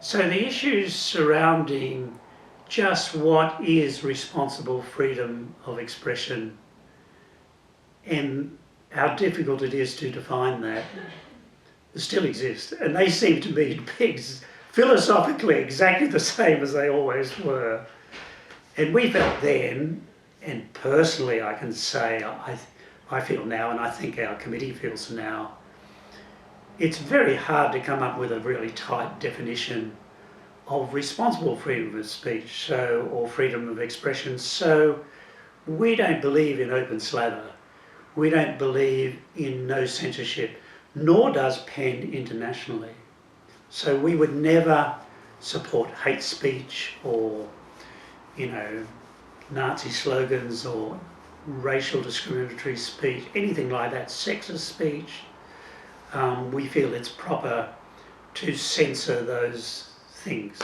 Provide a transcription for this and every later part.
So the issues surrounding just what is responsible freedom of expression and how difficult it is to define that still exist, and they seem to be philosophically exactly the same as they always were. And we felt then, and personally I can say I feel now, and I think our committee feels now, it's very hard to come up with a really tight definition of responsible freedom of speech, or freedom of expression. So we don't believe in open slather. We don't believe in no censorship, nor does PEN internationally. So we would never support hate speech or, Nazi slogans or racial discriminatory speech, anything like that, sexist speech. We feel it's proper to censor those things.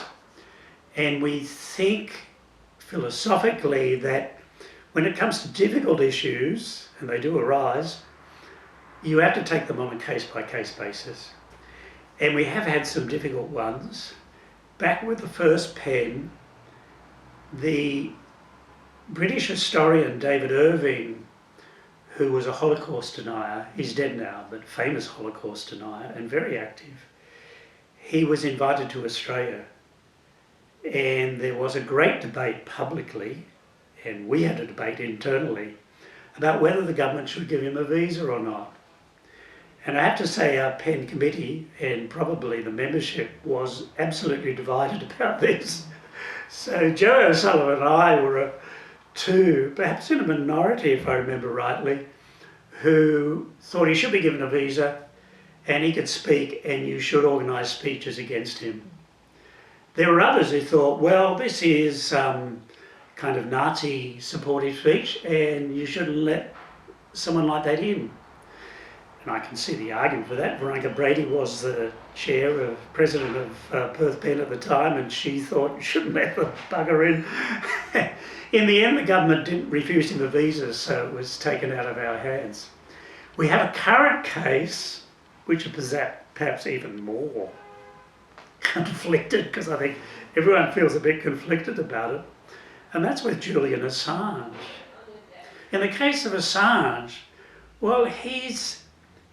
And we think philosophically that when it comes to difficult issues, and they do arise, you have to take them on a case-by-case basis. And we have had some difficult ones. Back with the first PEN, the British historian David Irving, who was a Holocaust denier, he's dead now, but famous Holocaust denier and very active, he was invited to Australia. And there was a great debate publicly, and we had a debate internally, about whether the government should give him a visa or not. And I have to say our PEN committee, and probably the membership, was absolutely divided about this. So Joe O'Sullivan and I were two, perhaps in a minority if I remember rightly, who thought he should be given a visa and he could speak and you should organise speeches against him. There were others who thought, well, this is kind of Nazi supportive speech and you shouldn't let someone like that in. And I can see the argument for that. Veronica Brady was the president of Perth PEN at the time, and she thought you shouldn't let the bugger in. In the end, the government didn't refuse him a visa, so it was taken out of our hands. We have a current case, which is perhaps even more conflicted, because I think everyone feels a bit conflicted about it, and that's with Julian Assange. In the case of Assange, well, he's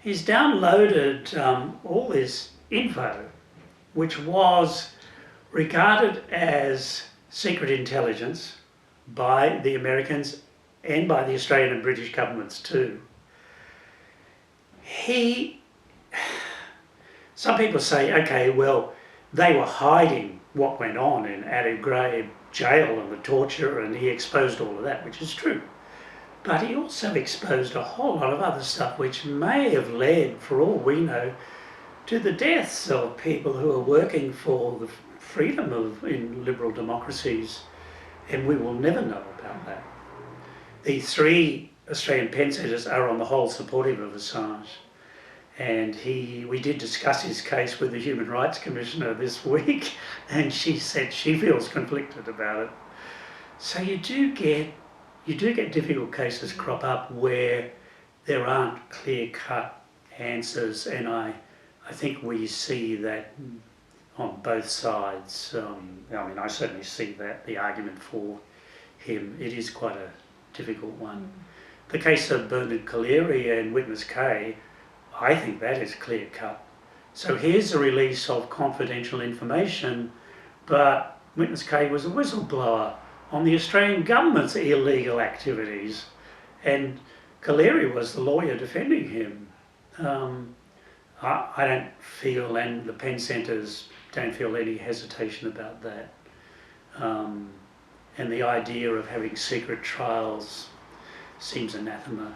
downloaded all this info, which was regarded as secret intelligence by the Americans and by the Australian and British governments too. Some people say, okay, well, they were hiding what went on in Abu Ghraib jail and the torture, and he exposed all of that, which is true. But he also exposed a whole lot of other stuff which may have led, for all we know, to the deaths of people who are working for the freedom in liberal democracies, and we will never know about that. The 3 Australian PEN centres are on the whole supportive of Assange, and we did discuss his case with the Human Rights Commissioner this week, and she said she feels conflicted about it. So you do get difficult cases crop up where there aren't clear-cut answers, and I think we see that on both sides. I certainly see that, the argument for him. It is quite a difficult one. The case of Bernard Collaery and Witness K, I think that is clear-cut. So here's a release of confidential information, but Witness K was a whistleblower on the Australian government's illegal activities, and Collaery was the lawyer defending him. I don't feel, and the PEN centres don't feel any hesitation about that. And the idea of having secret trials seems anathema.